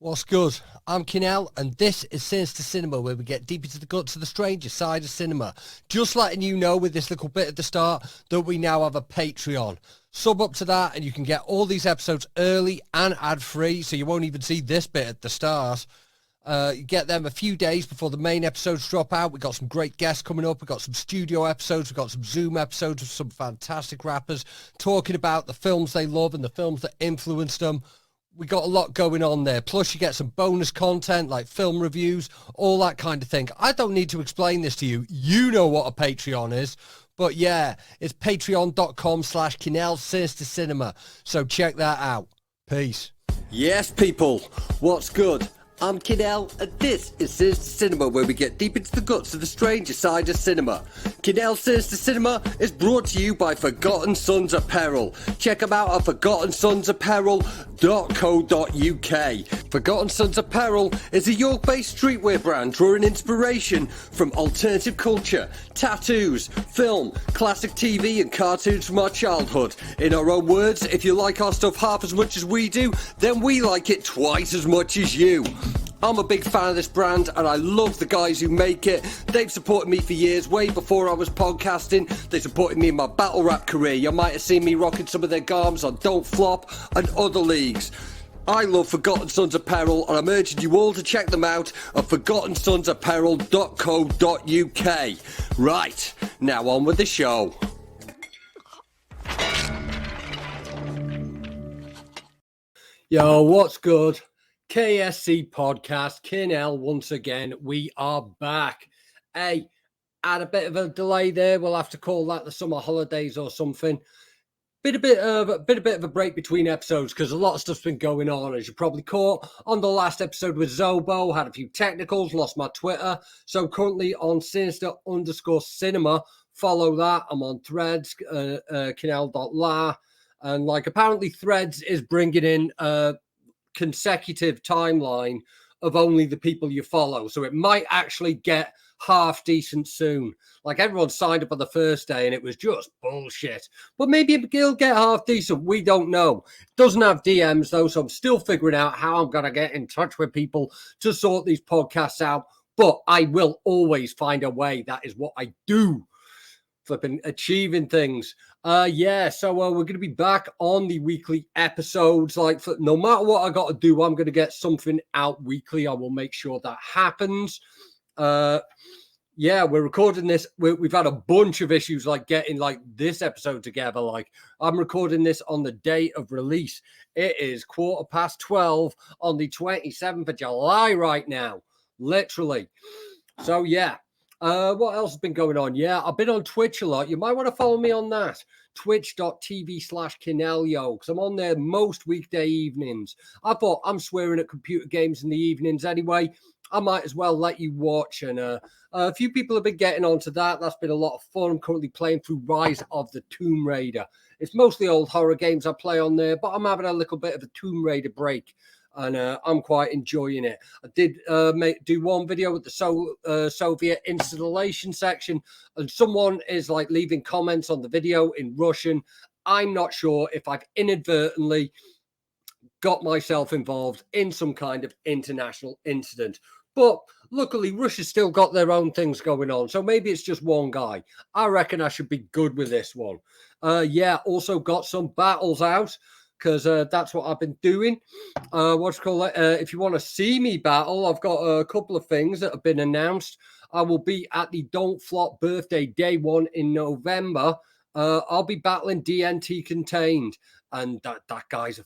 What's good? I'm Kinell, and this is Sinister Cinema, where we get deep into the guts of the stranger side of cinema. Just letting you know with this little bit at the start that we now have a Patreon. Sub up to that, and you can get all these episodes early and ad-free, so you won't even see this bit at the start. You get them a few days before the main episodes drop out. We've got some great guests coming up. We've got some studio episodes. We've got some Zoom episodes with some fantastic rappers talking about the films they love and the films that influenced them. We got a lot going on there. Plus, you get some bonus content like film reviews, all that kind of thing. I don't need to explain this to you. You know what a Patreon is. But yeah, it's patreon.com/Kinell Sinister Cinema. So check that out. Peace. Yes, people. What's good? I'm Kinell, and this is Sinister Cinema, where we get deep into the guts of the stranger side of cinema. Kinell Sinister Cinema is brought to you by Forgotten Sons Apparel. Check them out at forgottensonsapparel.co.uk. Forgotten Sons Apparel is a York-based streetwear brand drawing inspiration from alternative culture, tattoos, film, classic TV and cartoons from our childhood. In our own words, if you like our stuff half as much as we do, then we like it twice as much as you. I'm a big fan of this brand and I love the guys who make it. They've supported me for years, way before I was podcasting. They supported me in my battle rap career. You might have seen me rocking some of their garms on Don't Flop and other leagues. I love Forgotten Sons Apparel and I'm urging you all to check them out at forgottensonsapparel.co.uk. Right, now on with the show. Yo, what's good? KSC Podcast, Kinell once again. We are back. Hey, had a bit of a delay there. We'll have to call that the summer holidays or something. Bit of a break between episodes because a lot of stuff's been going on, as you probably caught on the last episode with Zobo. Had a few technicals, lost my Twitter. So currently on Sinister_Cinema. Follow that. I'm on Threads, Kinell.la. And apparently Threads is bringing in consecutive timeline of only the people you follow, so it might actually get half decent soon. Everyone signed up on the first day and it was just bullshit, but maybe it'll get half decent. We don't know. It doesn't have DMs though, so I'm still figuring out how I'm gonna get in touch with people to sort these podcasts out, but I will always find a way. That is what I do. Flipping achieving things. So we're going to be back on the weekly episodes. No matter what I got to do, I'm going to get something out weekly. I will make sure that happens. We're recording this. We've had a bunch of issues getting this episode together. I'm recording this on the day of release. It is 12:15 on the 27th of July right now, literally. So yeah. What else has been going on? Yeah, I've been on Twitch a lot. You might want to follow me on that. Twitch.tv/Kinell, because I'm on there most weekday evenings. I thought I'm swearing at computer games in the evenings anyway. I might as well let you watch. And a few people have been getting onto that. That's been a lot of fun. I'm currently playing through Rise of the Tomb Raider. It's mostly old horror games I play on there, but I'm having a little bit of a Tomb Raider break. And I'm quite enjoying it. I did do one video with the Soviet installation section, and someone is leaving comments on the video in Russian. I'm not sure if I've inadvertently got myself involved in some kind of international incident. But luckily, Russia's still got their own things going on, so maybe it's just one guy. I reckon I should be good with this one. Also got some battles out, because that's what I've been doing. If you want to see me battle, I've got a couple of things that have been announced. I will be at the Don't Flop birthday day 1 in November. I'll be battling DNT Contained. And that guy's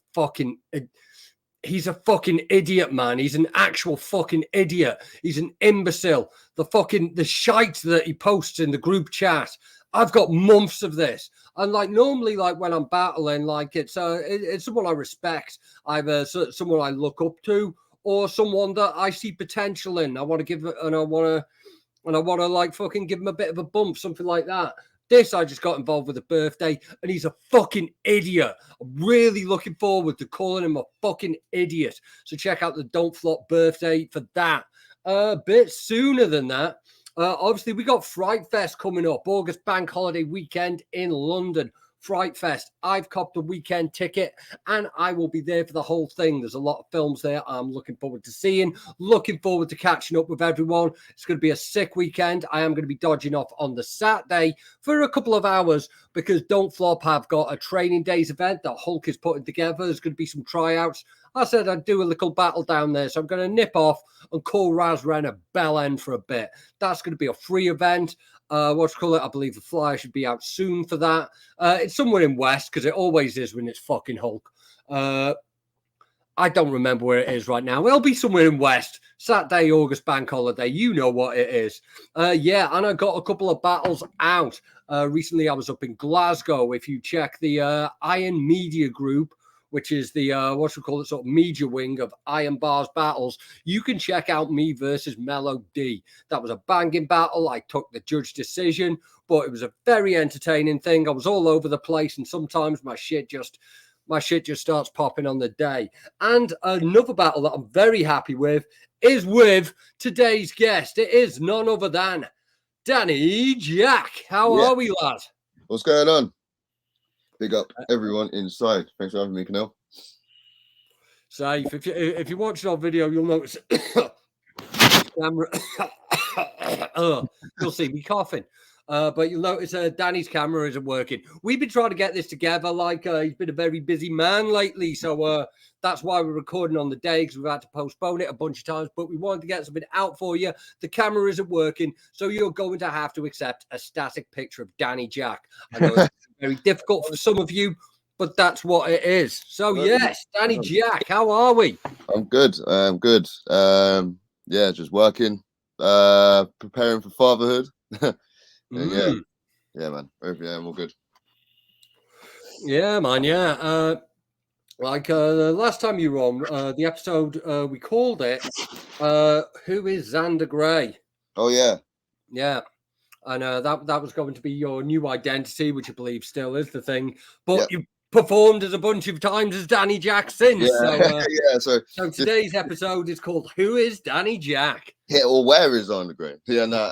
he's a fucking idiot, man. He's an actual fucking idiot. He's an imbecile. The shite that he posts in the group chat. I've got months of this. And normally, when I'm battling, it's someone I respect, either someone I look up to, or someone that I see potential in. I want to give it, and I want to fucking give him a bit of a bump, something like that. This, I just got involved with a birthday, and he's a fucking idiot. I'm really looking forward to calling him a fucking idiot. So check out the Don't Flop birthday for that. A bit sooner than that, obviously, we got Fright Fest coming up, August bank holiday weekend in London. Fright Fest. I've copped a weekend ticket and I will be there for the whole thing. There's a lot of films there I'm looking forward to seeing, looking forward to catching up with everyone. It's going to be a sick weekend. I am going to be dodging off on the Saturday for a couple of hours because Don't Flop have got a training days event that Hulk is putting together. There's going to be some tryouts. I said I'd do a little battle down there, so I'm going to nip off and call Razren a bell end for a bit. That's going to be a free event. I believe the flyer should be out soon for that. It's somewhere in West, because it always is when it's fucking Hulk. I don't remember where it is right now. It'll be somewhere in West. Saturday, August bank holiday. You know what it is. And I got a couple of battles out. Recently, I was up in Glasgow. If you check the Iron Media Group, which is the sort of media wing of Iron Bar's battles, you can check out me versus Mellow D. That was a banging battle. I took the judge decision, but it was a very entertaining thing. I was all over the place, and sometimes my shit just starts popping on the day. And another battle that I'm very happy with is with today's guest. It is none other than Danny Jaqq. How are we, lad? What's going on? Big up everyone inside. Thanks for having me, Kinell. Safe. If you're watching our video, you'll notice camera. You'll see me coughing. But you'll notice Danny's camera isn't working. We've been trying to get this together. He's been a very busy man lately. So that's why we're recording on the day, because we've had to postpone it a bunch of times. But we wanted to get something out for you. The camera isn't working. So you're going to have to accept a static picture of Danny Jaqq. I know it's very difficult for some of you, but that's what it is. So, yes, Danny Jaqq, how are we? I'm good. Just working, preparing for fatherhood. Yeah, man. I'm all good. Yeah, man. Yeah. The last time you were on the episode, we called it "Who is Xander Gray?" Oh yeah. And that was going to be your new identity, which I believe still is the thing. But you performed as a bunch of times as Danny Jaqq since. Yeah. So today's episode is called "Who is Danny Jaqq?" Yeah, or where is Xander Gray? Yeah, no.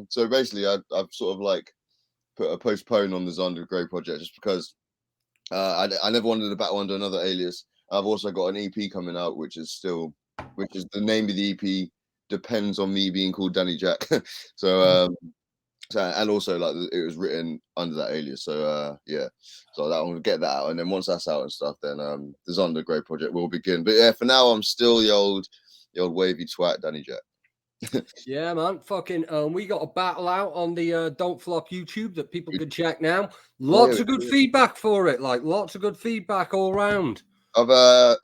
So basically, I've sort of like put a postpone on the Xander Gray project just because I never wanted to battle under another alias. I've also got an EP coming out, which is the name of the EP depends on me being called Danny Jaqq. And also like it was written under that alias. So so that one will get that out, and then once that's out and stuff, then the Xander Gray project will begin. But yeah, for now I'm still the old wavy twat Danny Jaqq. Yeah, man. Fucking we got a battle out on the Don't Flop YouTube that people can check now. Lots of good feedback for it. Lots of good feedback all round. I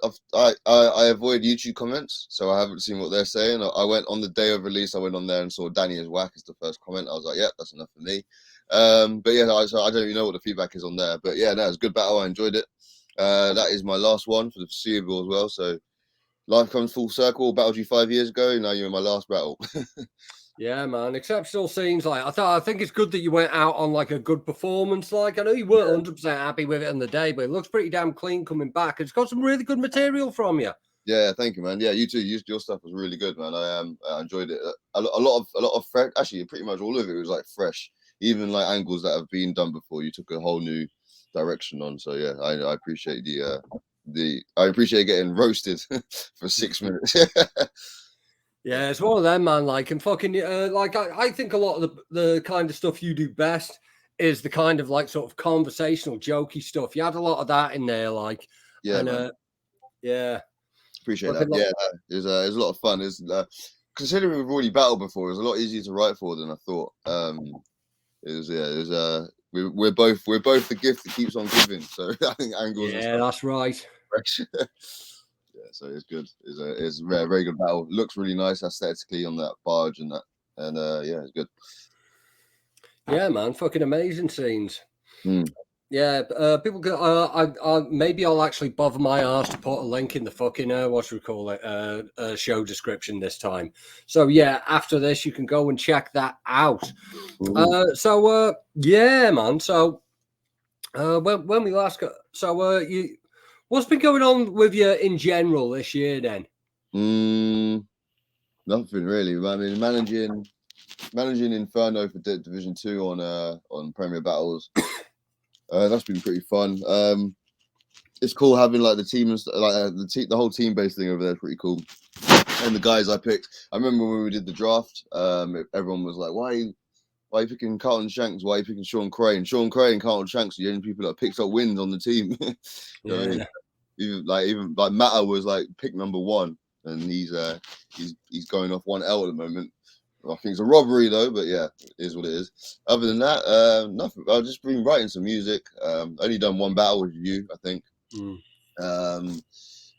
avoid YouTube comments, so I haven't seen what they're saying. I went on the day of release. I went on there and saw Danny is whack as the first comment. I was like, yeah, that's enough for me. But yeah, so I don't even know what the feedback is on there. But yeah, no, it's a good battle. I enjoyed it. That is my last one for the foreseeable as well. So life comes full circle. Battled you 5 years ago. Now you're in my last battle. Yeah, man. Exceptional scenes. I think it's good that you went out on a good performance. I know you weren't 100% happy with it on the day, but it looks pretty damn clean coming back. It's got some really good material from you. Yeah, thank you, man. Yeah, you too. Your stuff was really good, man. I enjoyed it. A lot of fresh. Actually, pretty much all of it was fresh. Even angles that have been done before, you took a whole new direction on. So yeah, I appreciate I appreciate getting roasted for 6 minutes. Yeah, it's one of them, man. I think a lot of the kind of stuff you do best is the kind of sort of conversational, jokey stuff. You had a lot of that in there, yeah. Appreciate that. Yeah, it was a lot of fun. Considering we've already battled before, it was a lot easier to write for than I thought. We're both the gift that keeps on giving. So I think angles. Yeah, that's right. Yeah, so it's good. It's a very good battle. Looks really nice aesthetically on that barge and that, and it's good. Yeah, man, fucking amazing scenes. Yeah, people can. Maybe I'll actually bother my ass to put a link in the fucking show description this time. So yeah, after this you can go and check that out. Yeah, man. So when we last got, what's been going on with you in general this year then? Nothing really. I mean, managing Inferno for Division 2 on Premier Battles. That's been pretty fun. It's cool having like the team and like the whole team based thing over there is pretty cool. And the guys I picked, I remember when we did the draft, everyone was like, why are you picking Carlton Shanks? Why are you picking Sean Crane? Sean Crane and Carlton Shanks are the only people that picked up wins on the team. You know what I mean? Even Matter was like pick number 1, and he's going off 1L at the moment. I think it's a robbery though, but yeah, it is what it is. Other than that, nothing. I've just been writing some music. Only done 1 battle with you, I think.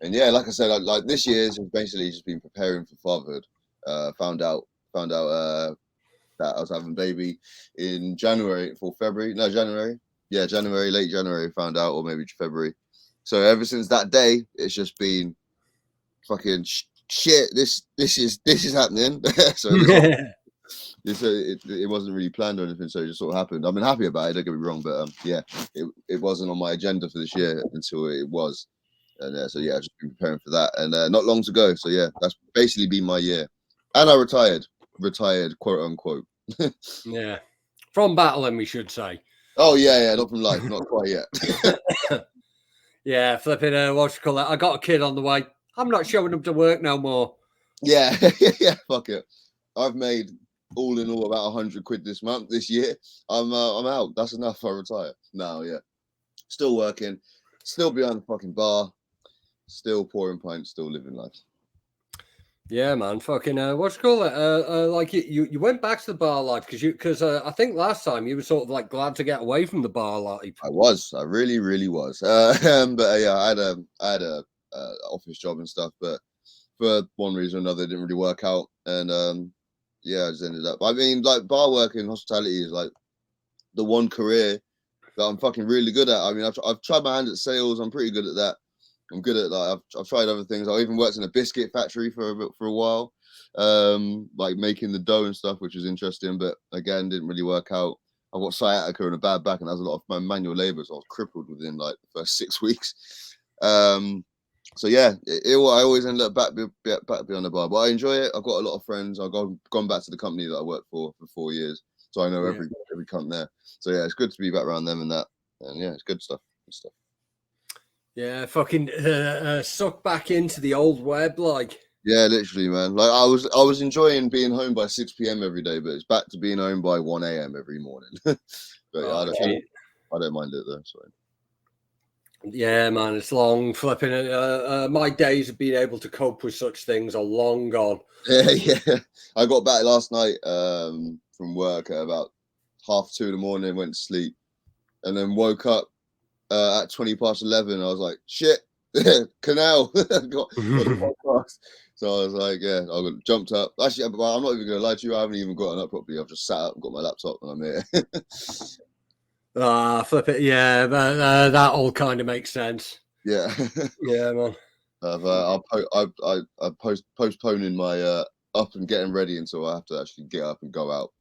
And yeah, like I said, like this year's basically just been preparing for fatherhood. Found out that I was having a baby in January for February. No, January. Yeah, January, late January. Found out, or maybe February. So ever since that day, it's just been fucking shit. This is happening. So it wasn't really planned or anything. So it just sort of happened. I've been happy about it. Don't get me wrong, but yeah, it wasn't on my agenda for this year until it was. And so yeah, I've just been preparing for that, and not long to go. So yeah, that's basically been my year. And I retired, quote unquote. Yeah, from battling, we should say. Oh yeah, not from life, not quite yet. Yeah, flipping. What you call it? I got a kid on the way. I'm not showing up to work no more. Yeah, yeah, fuck it. I've made all in all about 100 quid this year. I'm out. That's enough. I retire. No, yeah, still working, still behind the fucking bar, still pouring pints, still living life. Yeah, man. Fucking what you call it? Like you went back to the bar life because I think last time you were sort of like glad to get away from the bar life. I really was. But yeah, I had a office job and stuff, but for one reason or another, it didn't really work out. And yeah, I just ended up. I mean, like bar work and hospitality is like the one career that I'm fucking really good at. I mean, I've tried my hand at sales. I'm pretty good at that. I'm good at like I've tried other things. I even worked in a biscuit factory for a while, like making the dough and stuff, which was interesting. But again, didn't really work out. I've got sciatica and a bad back, and that was a lot of my manual labor, so I was crippled within like the first 6 weeks. So yeah, I always end up back behind the bar, but I enjoy it. I've got a lot of friends. I've gone back to the company that I worked for 4 years, so I know every cunt there. So yeah, it's good to be back around them and that, and yeah, it's good stuff. Good stuff. Yeah, fucking suck back into the old web, like. Yeah, literally, man. Like I was enjoying being home by 6 p.m. every day, but it's back to being home by 1 a.m. every morning. But yeah, I don't mind it though. So. Yeah, man, it's long flipping. My days of being able to cope with such things are long gone. Yeah. I got back last night from work at about 2:30 in the morning, went to sleep, and then woke up at 11:20. I was like, shit, Kinell. got the podcast. So I was like, yeah, I jumped up. Actually, I'm not even going to lie to you. I haven't even gotten up properly. I've just sat up, got my laptop, and I'm here. Flip it. Yeah, that all kind of makes sense. Yeah. Yeah, man. I'm postponing my up and getting ready until I have to actually get up and go out.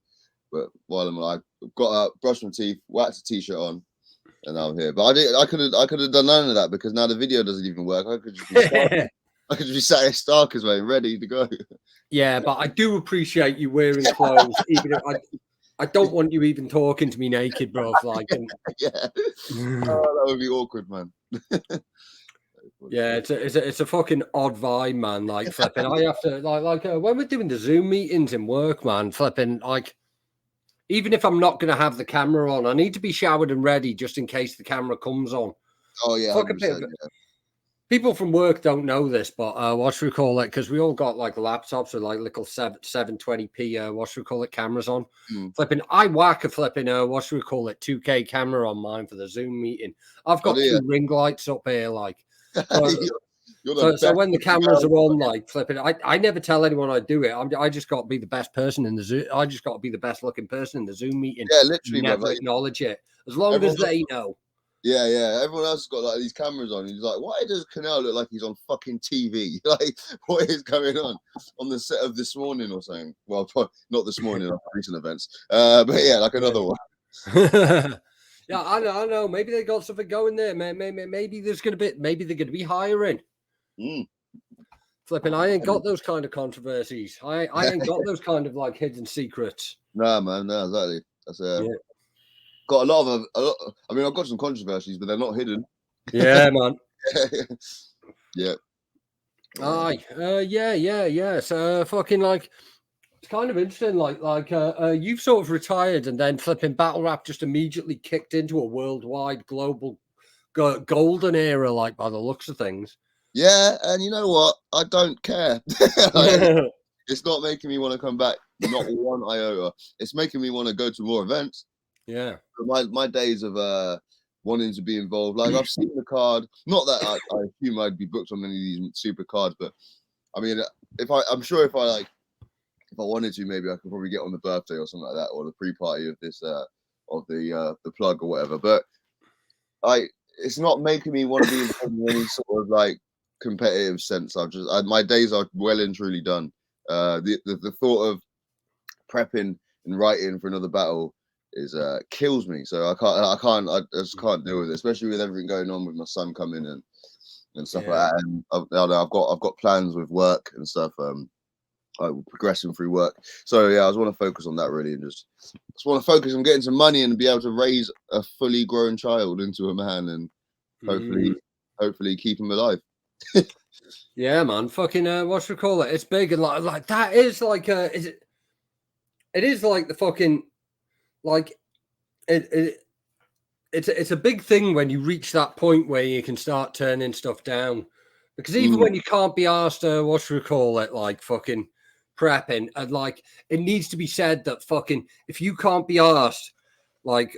But while I got up, brushed my teeth, waxed a t-shirt on, and now I'm here. But I could have done none of that because now the video doesn't even work. I could just be sat here Starkers, mate, ready to go. Yeah, but I do appreciate you wearing clothes, even if I don't want you even talking to me naked, bro. Like, yeah, that would be awkward, man. Yeah, it's a fucking odd vibe, man. Like flipping, I have to like when we're doing the Zoom meetings in work, man. Flipping, like even if I'm not going to have the camera on, I need to be showered and ready just in case the camera comes on. Oh yeah, people from work don't know this, but what should we call it? Because we all got like laptops with like little 720p what should we call it cameras on. Flipping, I whack a flipping what should we call it 2K camera on mine for the Zoom meeting. I've got 2 ring lights up here, like. So when the cameras are on, like flipping, I never tell anyone I do it. I just got to be the best person in the Zoom. I just got to be the best looking person in the Zoom meeting. Yeah, literally. Never acknowledge it as long as they know. Yeah. Everyone else has got like these cameras on. He's like, why does Kinell look like he's on fucking TV? Like, what is going on the set of This Morning or something? Well, probably not This Morning, on recent events. But yeah, like another one. Yeah, I know. Maybe they got something going there. Maybe they're going to be hiring. Flipping, I ain't got those kind of controversies. I ain't got those kind of like hidden secrets. Nah, man, no, exactly. That's got a lot. I mean, I've got some controversies, but they're not hidden. Yeah, man. Yeah. Aye. Yeah. So fucking like, it's kind of interesting. Like you've sort of retired, and then flipping battle rap just immediately kicked into a worldwide, global, golden era. Like by the looks of things. Yeah, and you know what? I don't care. It's not making me want to come back. Not one iota. It's making me want to go to more events. Yeah. My days of wanting to be involved, like I've seen the card. Not that I assume I'd be booked on any of these super cards, but I mean, I'm sure if I wanted to, maybe I could probably get on the birthday or something like that, or the pre-party of this of the plug or whatever. But it's not making me want to be involved in any sort of like competitive sense. My days are well and truly done. The thought of prepping and writing for another battle is kills me. So I just can't deal with it, especially with everything going on with my son coming and stuff like that. And I've got plans with work and stuff. Progressing through work. So yeah, I just want to focus on that really, and just want to focus on getting some money and be able to raise a fully grown child into a man, and hopefully keep him alive. Yeah, man. Fucking what you call it? It's big, and like that is like it is like the fucking like it's a big thing when you reach that point where you can start turning stuff down, because even when you can't be asked what you call it, like fucking prepping, and like it needs to be said that fucking if you can't be asked like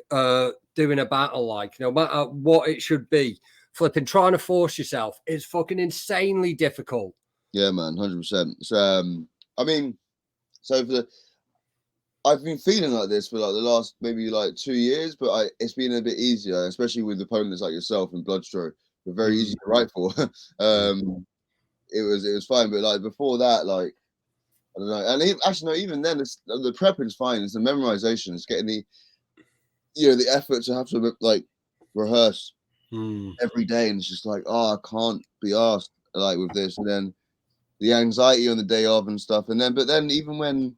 doing a battle, like no matter what it should be, flipping trying to force yourself is fucking insanely difficult. Yeah, man, 100%. I mean, so I've been feeling like this for like the last maybe like 2 years, but it's been a bit easier, especially with opponents like yourself and Bloodstroke. They're very easy to write for. It was fine, but like before that, like I don't know. And even then, the prepping's fine. It's the memorization. It's getting the effort to have to like rehearse every day, and it's just like, oh, I can't be asked like with this, and then the anxiety on the day of and stuff, but then even when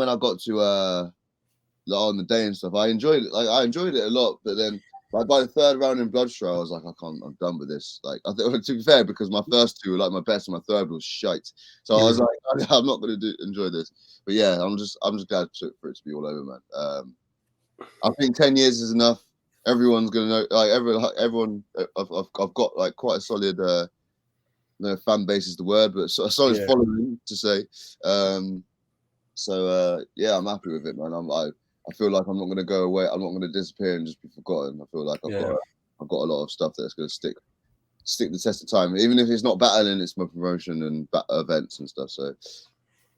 I got to on the day and stuff, I enjoyed it. Like I enjoyed it a lot, but then like by the third round in Bloodstroke, I was like, I'm done with this. Like I think, to be fair, because my first two were like my best, and my third was shite. So I was like, I'm not going to enjoy this. But yeah, I'm just glad for it to be all over, man. I think 10 years is enough. Everyone's gonna know. Like everyone, I've got like quite a solid. No, fan base is the word, but a solid following to say. Yeah, I'm happy with it, man. I feel like I'm not going to go away. I'm not going to disappear and just be forgotten. I feel like I've got a lot of stuff that's going to stick the test of time, even if it's not battling. It's my promotion and events and stuff. So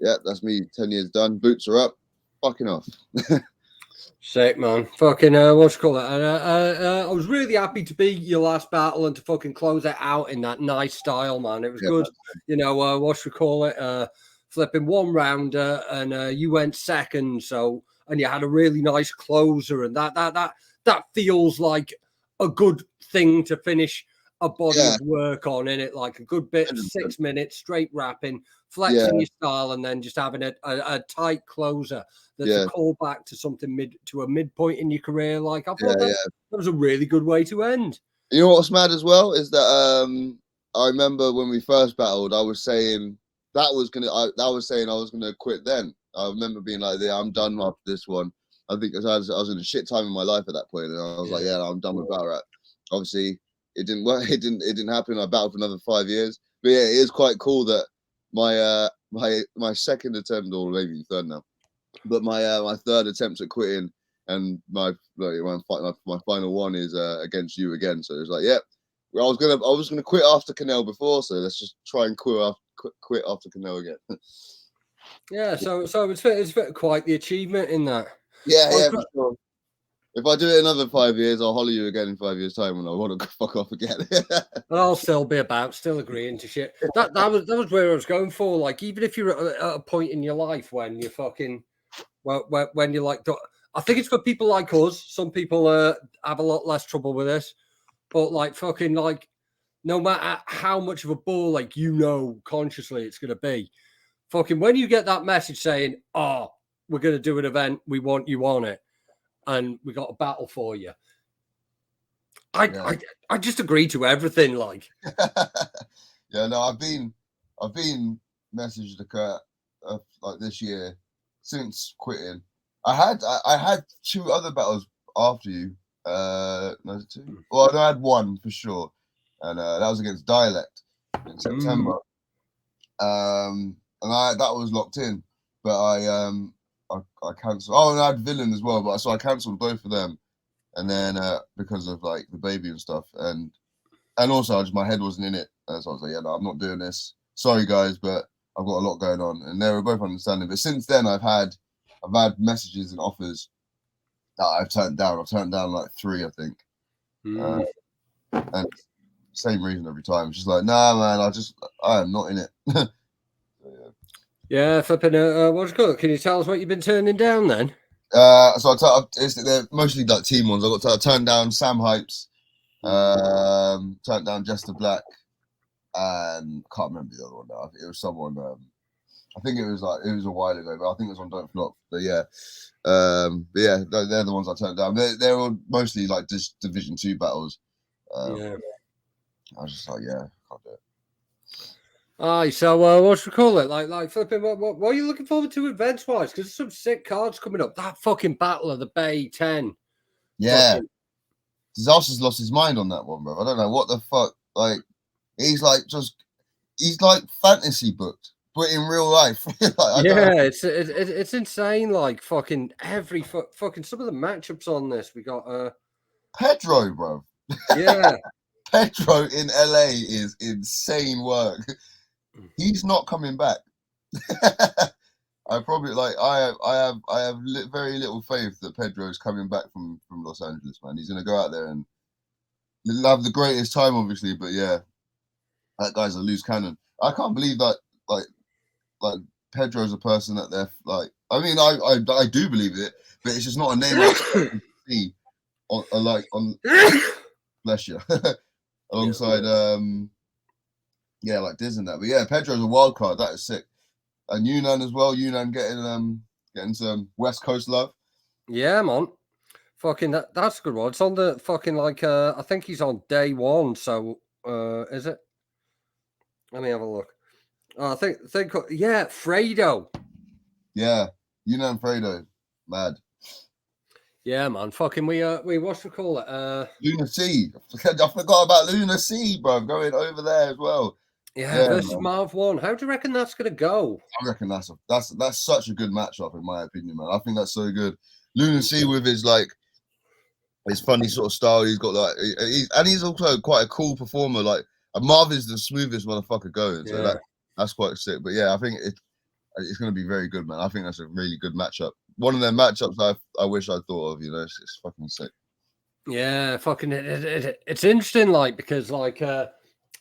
yeah, that's me. 10 years done. Boots are up. Fucking off. Sick, man. Fucking what you call it? I was really happy to be your last battle and to fucking close it out in that nice style, man. It was good. Man. You know, what you call it? Flipping one rounder, and you went second. So, and you had a really nice closer, and that feels like a good thing to finish a body of work on, in it, like a good bit, 6 minutes straight rapping, flexing your style, and then just having a tight closer that's a callback to something to a midpoint in your career. Like I thought that was a really good way to end. You know what's mad as well is that I remember when we first battled, I was saying I was gonna quit then. I remember being like, yeah, I'm done after this one. I think I was in a shit time in my life at that point, and I was like, yeah, I'm done with battle rap. Obviously, it didn't work. It didn't happen. I battled for another 5 years. But yeah, it is quite cool that my second attempt, or maybe third now, but my third attempt at quitting, and my final one is against you again. So it's like, yeah, I was gonna quit after Kinell before, so let's just try and quit after Kinell again. Yeah, so it's quite the achievement in that. Yeah, for sure. If I do it another 5 years, I'll holler you again in 5 years' time when I want to fuck off again. I'll still be still agreeing to shit. That was where I was going for. Like, even if you're at a point in your life when you're fucking, when you're like, I think it's for people like us. Some people have a lot less trouble with this, but like fucking like, no matter how much of a ball, like, consciously it's gonna be, fucking when you get that message saying, "Oh, we're gonna do an event, we want you on it," and we got a battle for you. I just agree to everything, like. Yeah, no, I've been messaged to Kurt like this year since quitting. I had 2 other battles after you. No, 2. Well, I had 1 for sure, and that was against Dialect in September. And that was locked in, but I cancelled. Oh, and I had Villain as well, but I cancelled both of them, and then because of like the baby and stuff, and also my head wasn't in it, so I was like, yeah, no, I'm not doing this. Sorry guys, but I've got a lot going on, and they were both understanding. But since then, I've had messages and offers that I've turned down. I've turned down like 3, I think, and same reason every time. It's just like, nah, man, I am not in it. So, yeah, flipping. What's good? Can you tell us what you've been turning down then? So they're mostly like team ones. I turned down Sam Hypes, turned down Jester Black, and can't remember the other one now. It was someone. I think it was a while ago, but I think it was on Don't Flop. But yeah, they're the ones I turned down. They're all mostly like Division 2 battles. I was just like, yeah, can't do it. Aye, so what should we call it? Like flipping. What are you looking forward to events wise? Because there's some sick cards coming up. That fucking Battle of the Bay 10. Yeah, Disaster's lost his mind on that one, bro. I don't know what the fuck. Like, he's like fantasy booked, but in real life. Like, it's insane. Like fucking every fucking some of the matchups on this. We got Pedro, bro. Yeah. Pedro in LA is insane work. He's not coming back. I have very little faith that Pedro is coming back from Los Angeles, man. He's gonna go out there and he'll have the greatest time, obviously, but yeah, that guy's a loose cannon. I can't believe that like Pedro's a person that they're like. I mean, I do believe it, but it's just not a name I see on bless you. Alongside like Diz and that. But yeah, Pedro's a wild card. That is sick. And Yunnan as well. Yunnan getting some West Coast love. Yeah, man. Fucking that's a good one. It's on the fucking like I think he's on day 1. So is it? Let me have a look. I think yeah, Fredo. Yeah, Yunnan Fredo, mad. Yeah, man. Fucking we what should we call it? Luna C. I forgot about Luna C, bro. Going over there as well. Yeah, versus Marv 1. How do you reckon that's gonna go? I reckon that's such a good matchup in my opinion, man. I think that's so good. Luna C with his funny sort of style. He's got like, he's also quite a cool performer. Like Marv is the smoothest motherfucker going, so that's quite sick. But yeah, I think it's going to be very good, man. I think that's a really good matchup. One of them matchups I wish I thought of. You know, it's fucking sick. Yeah, fucking it's interesting, like because like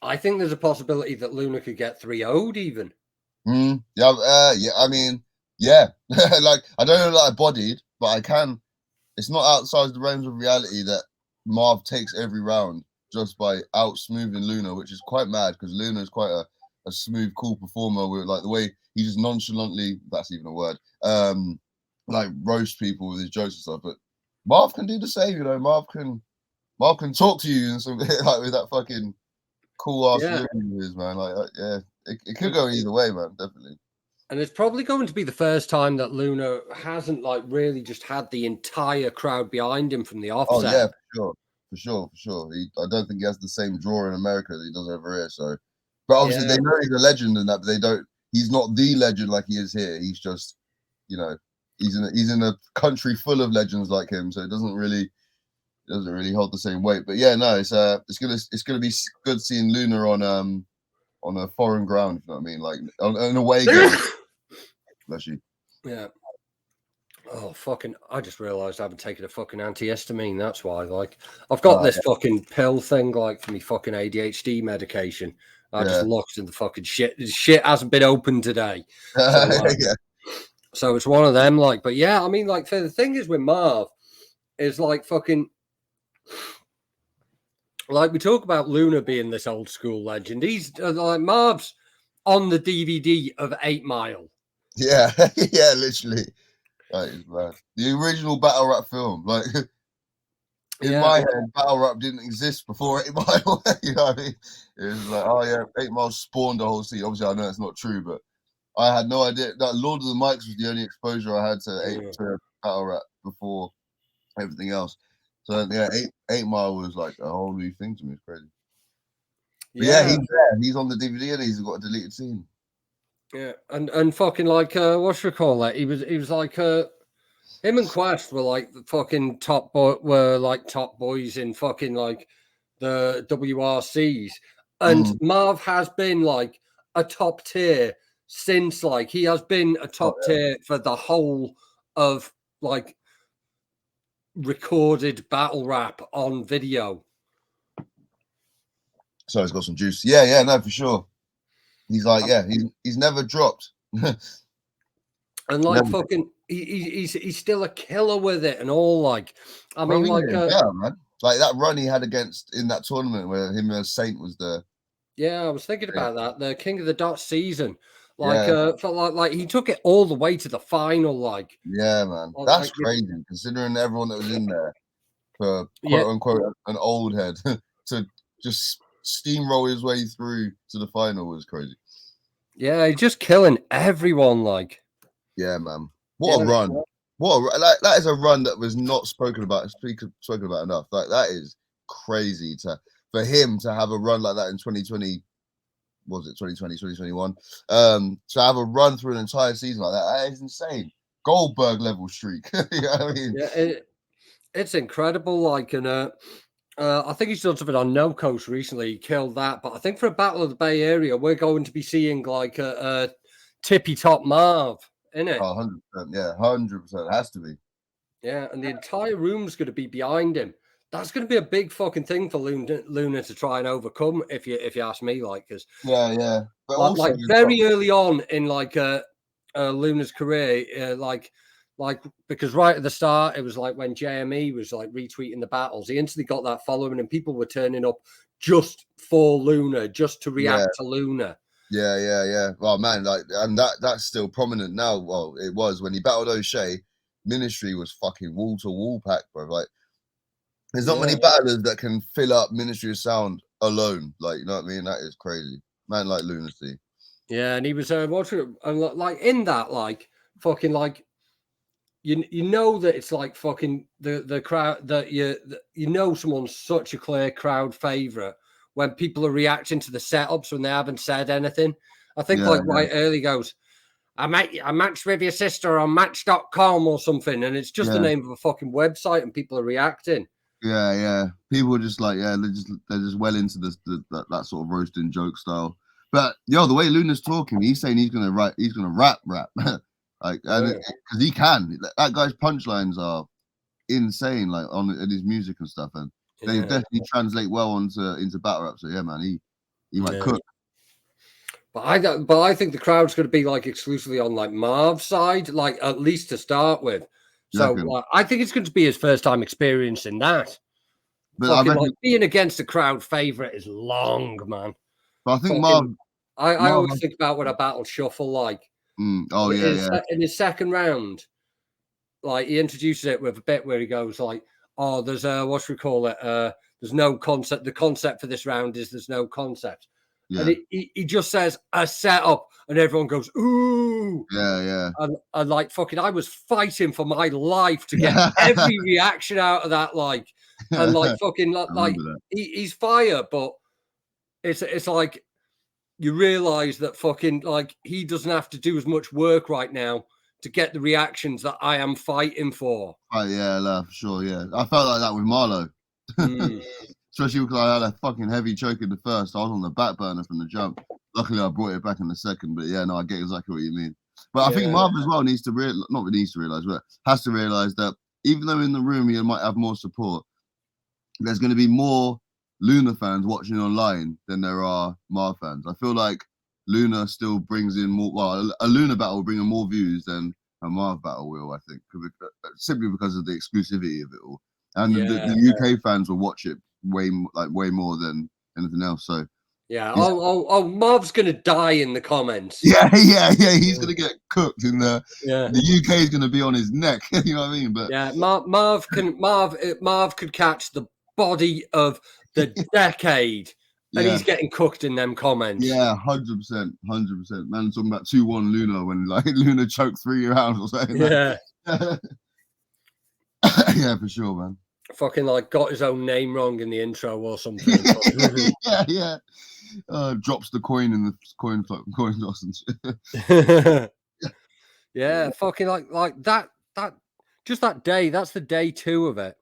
I think there's a possibility that Luna could get 3-0'd even. Yeah. I mean, yeah. Like I don't know that I bodied, but I can. It's not outside the realms of reality that Marv takes every round just by out smoothing Luna, which is quite mad because Luna is quite a smooth, cool performer with like the way he just nonchalantly, that's even a word, like roast people with his jokes and stuff. But Marv can do the same, you know. Marv can talk to you and some like with that fucking cool ass lyric of his, man. Like yeah, it could go either way, man. Definitely. And it's probably going to be the first time that Luna hasn't like really just had the entire crowd behind him from the offset. Oh yeah, for sure. I don't think he has the same draw in America that he does over here. So, but obviously they know he's a legend and that, but they don't. He's not the legend like he is here. He's just, you know, he's in a country full of legends like him. So it doesn't really hold the same weight. But yeah, no, it's gonna be good seeing Luna on a foreign ground. You know what I mean? Like on an away game. Bless you. Yeah. Oh, fucking, I just realised I haven't taken a fucking antihistamine. That's why, like, I've got this fucking pill thing, like, for me fucking ADHD medication. I just locked in the fucking shit. The shit hasn't been opened today. So, so it's one of them, like, but yeah, I mean, like, the thing is with Marv is, like, fucking, like, we talk about Luna being this old school legend. He's, like, Marv's on the DVD of 8 Mile. Yeah, yeah, literally. That is bad. The original battle rap film, like in Yeah, my head, battle rap didn't exist before 8 Mile. You know what I mean? It was like, oh yeah, 8 Mile spawned the whole scene. Obviously, I know it's not true, but I had no idea that Lord of the Mics was the only exposure I had to battle rap before everything else. So yeah, 8 Mile was like a whole new thing to me. It's crazy. But yeah, he's there. He's on the DVD and he's got a deleted scene. Yeah, and fucking like what's you call that? He was like him and Quest were like the fucking top boys in fucking like the WRCs, and Marv has been like a top tier since like he has been a top tier for the whole of like recorded battle rap on video. So he's got some juice. Yeah, no, for sure. He's like, he's never dropped. And like never. Fucking, he's still a killer with it and all. Like, I mean, like, man. Like that run he had against in that tournament where him and Saint was there. Yeah, I was thinking about that. The King of the Dot season, like, felt like he took it all the way to the final. Like, yeah, man, that's crazy considering everyone that was in there for quote unquote an old head to just steamroll his way through to the final was crazy. Yeah, he's just killing everyone. Like, yeah, man, what a run! That is a run that was not spoken about enough. Like that is crazy for him to have a run like that in 2020. Was it 2020, 2021? To have a run through an entire season like that is insane. Goldberg level streak. You know what I mean? Yeah, it's incredible. Like, and I think he's done something on No Coast recently. He killed that, but I think for a Battle of the Bay Area, we're going to be seeing like a tippy top Marv, innit? Oh, 100%. Yeah, 100%. It has to be. Yeah, and the entire room's going to be behind him. That's going to be a big fucking thing for Luna to try and overcome, if you ask me. Like, because yeah, but also like very early on in like Luna's career, like because right at the start, it was like when JME was like retweeting the battles, he instantly got that following, and people were turning up just for Luna, just to react to Luna. Yeah. Oh man, like, and that's still prominent now. Well, it was when he battled O'Shea. Ministry was fucking wall to wall packed, bro. Like, there's not many battlers that can fill up Ministry of Sound alone. Like, you know what I mean? That is crazy, man. Like lunacy. Yeah, and he was watching, and like in that, like fucking like. You know that it's like fucking the crowd that you know someone's such a clear crowd favorite when people are reacting to the setups when they haven't said anything. I think right early goes, I matched with your sister on match.com or something, and it's just the name of a fucking website and people are reacting. Yeah. People are just like, they're just well into this that sort of roasting joke style. But the way Luna's talking, he's saying he's gonna rap. Like, because he can. That guy's punchlines are insane, like in his music and stuff, and they definitely translate well into battle rap. So yeah, man, he might cook. But I think the crowd's going to be like exclusively on like Marv's side, like at least to start with. So I think it's going to be his first time experiencing that. But like being against a crowd favorite is long, man. But I think Marv. I always think about when a battle shuffle like. In his second round, like he introduces it with a bit where he goes like, "Oh, there's there's no concept. The concept for this round is there's no concept." Yeah. And he just says a setup, and everyone goes, "Ooh!" Yeah. And like fucking, I was fighting for my life to get every reaction out of that, like, and like fucking, like he's fire, but it's like. You realize that fucking like he doesn't have to do as much work right now to get the reactions that I am fighting for. Oh yeah, for sure. Yeah, I felt like that with Marlo, especially because I had a fucking heavy choke in the first. I was on the back burner from the jump. Luckily, I brought it back in the second. But yeah, no, I get exactly what you mean. But I think Marv as well needs to realize, but has to realize that even though in the room he might have more support, there's going to be more Luna fans watching online than there are Marv fans. I feel like Luna still brings in more. Well, a Luna battle will bring in more views than a Marv battle will. I think simply because of the exclusivity of it all, and the UK fans will watch it way more than anything else. So Yeah. Oh, Marv's gonna die in the comments. Yeah. He's gonna get cooked in the. Yeah. The UK is gonna be on his neck. You know what I mean? But yeah, Marv could catch the body of the decade, and he's getting cooked in them comments. Yeah, 100%. Man, talking about 2-1 Luna when like Luna choked 3 rounds or something. Yeah. Yeah, for sure, man. Fucking like got his own name wrong in the intro or something. yeah. Drops the coin in the coin toss and shit. Yeah, fucking like that just that day. That's the day 2 of it.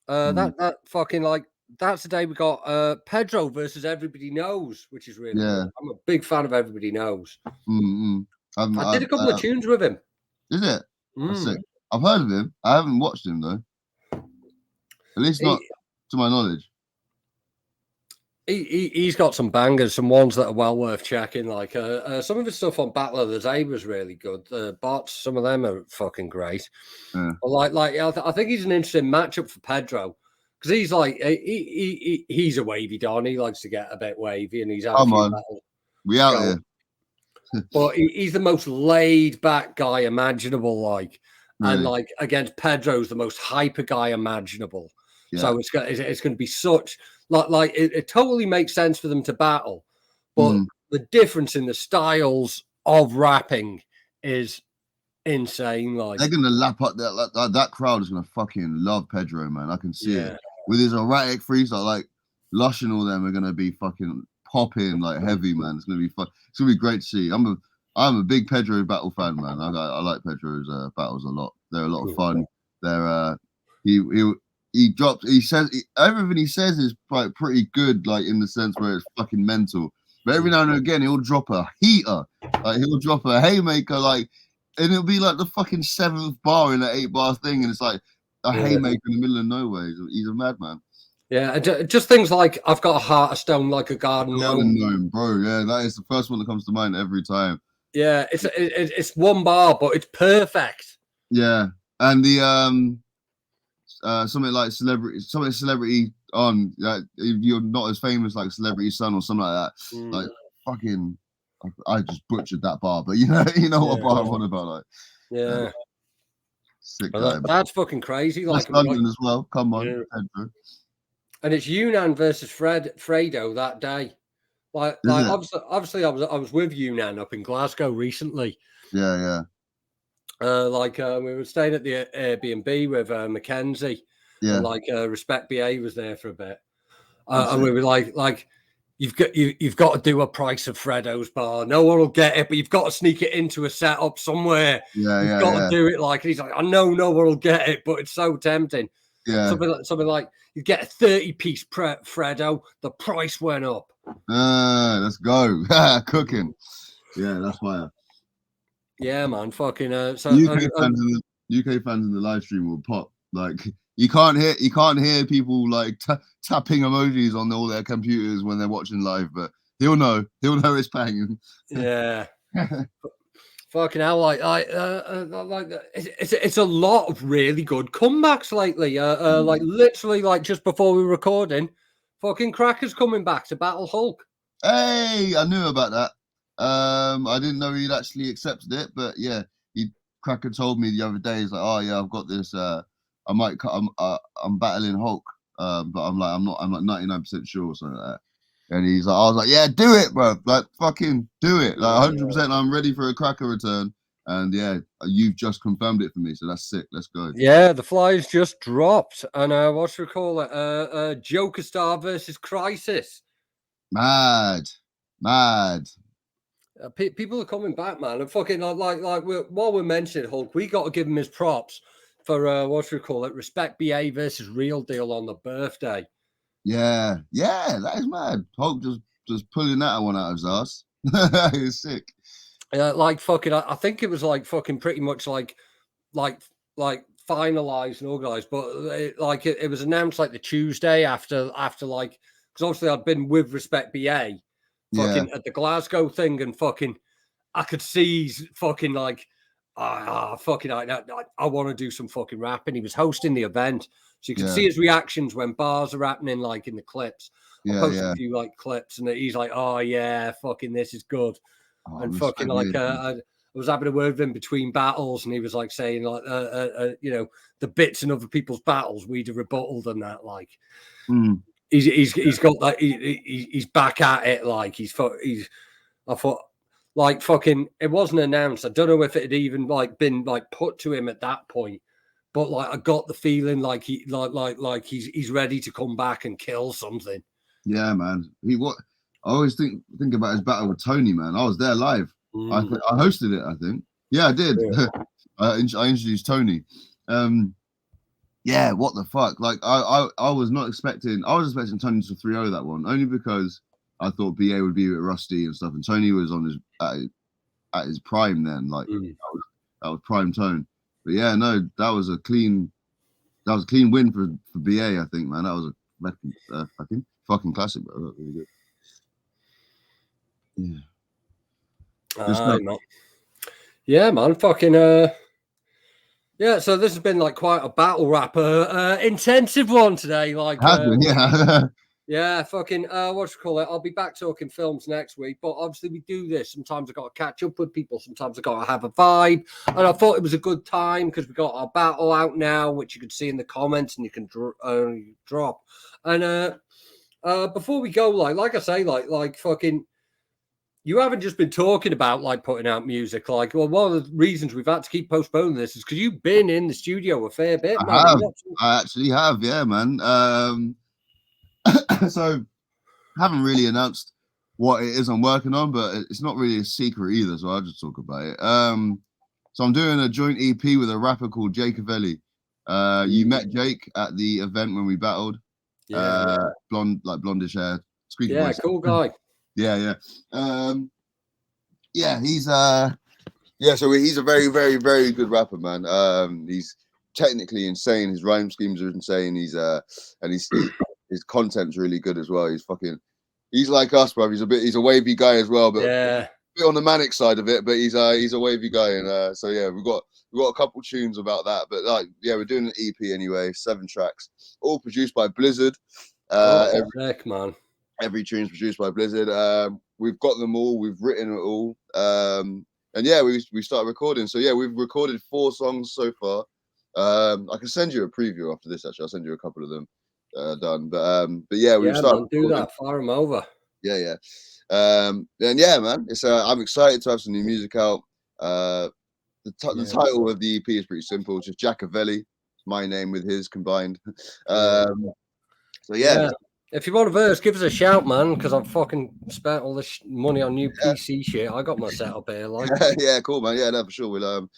That fucking like that's the day we got Pedro versus Everybody Knows, which is really good. I'm a big fan of Everybody Knows. I did a couple of tunes with him. Is it? That's sick. I've heard of him. I haven't watched him though. At least not to my knowledge. He's got some bangers, some ones that are well worth checking. Like some of his stuff on Battle of the Day was really good. Bots, some of them are fucking great. Yeah. But I think he's an interesting matchup for Pedro because he's like he's a wavy don. He likes to get a bit wavy, and he's had we out here. But he's the most laid back guy imaginable. Like really? And like against Pedro's the most hyper guy imaginable. Yeah. So it's going to be such. Like it totally makes sense for them to battle, but the difference in the styles of rapping is insane. Like they're gonna lap up that crowd is gonna fucking love Pedro, man. I can see it with his erratic freestyle. Like Lush and all them are gonna be fucking popping like heavy, man. It's gonna be fun. It's gonna be great to see. I'm a big Pedro battle fan, man. I like Pedro's battles a lot. They're a lot of fun. They're he says everything he says is like pretty good, like in the sense where it's fucking mental. But every now and again he'll drop a heater, like he'll drop a haymaker, like, and it'll be like the fucking 7th bar in that 8-bar thing, and it's like a haymaker in the middle of nowhere. He's a madman. Yeah, just things like I've got a heart of stone like a garden gnome, bro. Yeah, that is the first one that comes to mind every time. Yeah, it's 1 bar, but it's perfect. Yeah, and the something like celebrity on, like if you're not as famous like Celebrity Son or something like that, like fucking I just butchered that bar, but you know what bar I'm on about, like sick guy. That's fucking crazy. Like London as well. Come on, Pedro. And it's Yunnan versus Fredo that day. Like obviously I was with Yunnan up in Glasgow recently. Yeah. We were staying at the Airbnb with Mackenzie. Yeah. And Respect BA was there for a bit. And we were like you've got to do a price of Fredo's bar. No one will get it, but you've got to sneak it into a setup somewhere. You've got to do it. Like, and he's like, I know no one will get it, but it's so tempting. Yeah. Something like you get a 30-piece Fredo. The price went up. Let's go. Cooking. Yeah, that's fire. Yeah, man. Fucking so UK fans in the live stream will pop. Like you can't hear people like tapping emojis on all their computers when they're watching live, but he'll know it's banging. Yeah. Fucking hell, it's a lot of really good comebacks lately. Like literally, like just before we were recording, fucking Cracker's coming back to battle Hulk. Hey, I knew about that. I didn't know he'd actually accepted it, but yeah, Cracker told me the other day. He's like, "Oh yeah, I've got this. I'm battling Hulk, but I'm like 99% sure or something like that." And I was like, "Yeah, do it, bro. Like, fucking do it. Like, 100%. I'm ready for a Cracker return." And yeah, you've just confirmed it for me, so that's sick. Let's go. Yeah, the flies just dropped, and what should we call it? Joker Star versus Crisis. Mad. People are coming back, man. And fucking while we're mentioning Hulk, we got to give him his props for what should we call it? Respect BA versus Real Deal on the birthday. Yeah, that is mad. Hulk just pulling that one out of his ass. It's sick. Like fucking, I think it was like fucking pretty much like finalized and organized, but it was announced like the Tuesday after like, because obviously I'd been with Respect BA fucking at the Glasgow thing, and fucking I could see he's fucking like fucking I want to do some fucking rapping. He was hosting the event, so you can see his reactions when bars are happening, like in the clips. I posted a few like clips, and he's like, "Oh yeah, fucking this is good," and fucking like I was having a word with him between battles, and he was like saying like, you know, the bits in other people's battles we'd have rebutted and that like. He's got that he's back at it like he's I thought like fucking it wasn't announced. I don't know if it had even like been like put to him at that point, but like I got the feeling like he's ready to come back and kill something. Yeah, man. I always think about his battle with Tony, man. I was there live. I hosted it, I think. Yeah, I did. Yeah. I introduced Tony. Yeah, what the fuck? Like I was not expecting. I was expecting Tony to 3-0 that one, only because I thought BA would be a bit rusty and stuff, and Tony was on his at his prime then. Like that was prime tone. But yeah, no, that was a clean win for BA. I think, man, that was a fucking classic, bro. That was really good. Yeah. Yeah, man. Fucking yeah, so this has been like quite a battle rapper intensive one today. Like yeah, fucking what you call it? I'll be back talking films next week, but obviously we do this. Sometimes I gotta catch up with people, sometimes I gotta have a vibe. And I thought it was a good time because we got our battle out now, which you can see in the comments and you can drop. And before we go, like I say, like fucking you haven't just been talking about like putting out music. Like, well, one of the reasons we've had to keep postponing this is because you've been in the studio a fair bit, man. I actually have, yeah, man. So haven't really announced what it is I'm working on, but it's not really a secret either, so I'll just talk about it. So I'm doing a joint EP with a rapper called Jake Avelli. You met Jake at the event when we battled. Yeah. Blondish hair. Yeah, voice. Cool guy. Yeah. He's so he's a very, very, very good rapper, man. He's technically insane. His rhyme schemes are insane. His content's really good as well. He's like us, bro. He's a wavy guy as well, but a bit on the manic side of it. But he's a wavy guy, and so yeah, we've got a couple tunes about that. But like, yeah, we're doing an EP anyway, 7 tracks, all produced by Blizzard. Man. Every tune's produced by Blizzard. We've got them all. We've written it all. And yeah, we started recording. So yeah, we've recorded 4 songs so far. I can send you a preview after this. Actually, I'll send you a couple of them done. But yeah, we've started. Man, do that. Fire them over. Yeah. And yeah, man, it's I'm excited to have some new music out. The title of the EP is pretty simple. It's just Jaqq Avelli. My name with his combined. So yeah. If you want a verse, give us a shout, man, because I've fucking spent all this money on new PC shit. I got my setup here, like. Yeah, cool, man. Yeah, no, for sure. We'll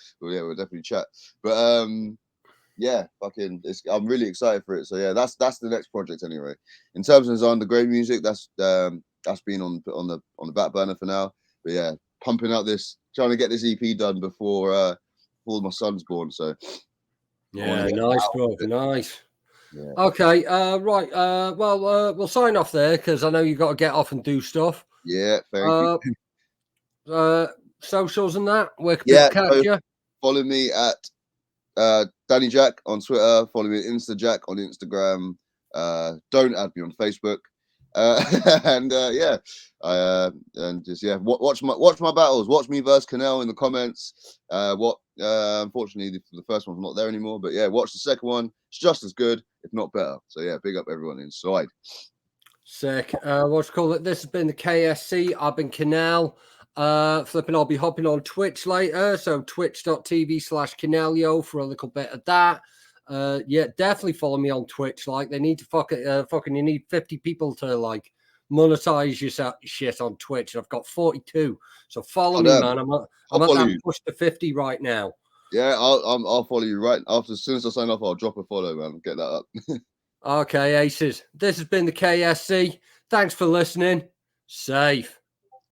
definitely chat. But yeah, fucking, I'm really excited for it. So yeah, that's the next project anyway. In terms of underground music, that's been on the back burner for now. But yeah, pumping out trying to get this EP done before my son's born. So yeah, nice, bro, nice. Yeah. Okay, right. Well, we'll sign off there because I know you got to get off and do stuff. Yeah, thank you. Socials and that. Where can people catch you? Follow me at Danny Jaqq on Twitter. Follow me at InstaJaqq on Instagram. Don't add me on Facebook. And watch my battles. Watch me versus Kinell in the comments. Unfortunately, the first one's not there anymore. But yeah, watch the second one. It's just as good, if not better. So yeah, big up everyone inside. Sick. What's called it? This has been the KSC. I've been Kinell. I'll be hopping on Twitch later. So twitch.tv/Kinellio for a little bit of that. Yeah, definitely follow me on Twitch. Like, they need to you need 50 people to like monetize your shit on Twitch. I've got 42. So follow me, man. I'm at that push to 50 right now. Yeah, I'll follow you right after. As soon as I sign off, I'll drop a follow, man. Get that up. Okay, aces. This has been the KSC. Thanks for listening. Safe.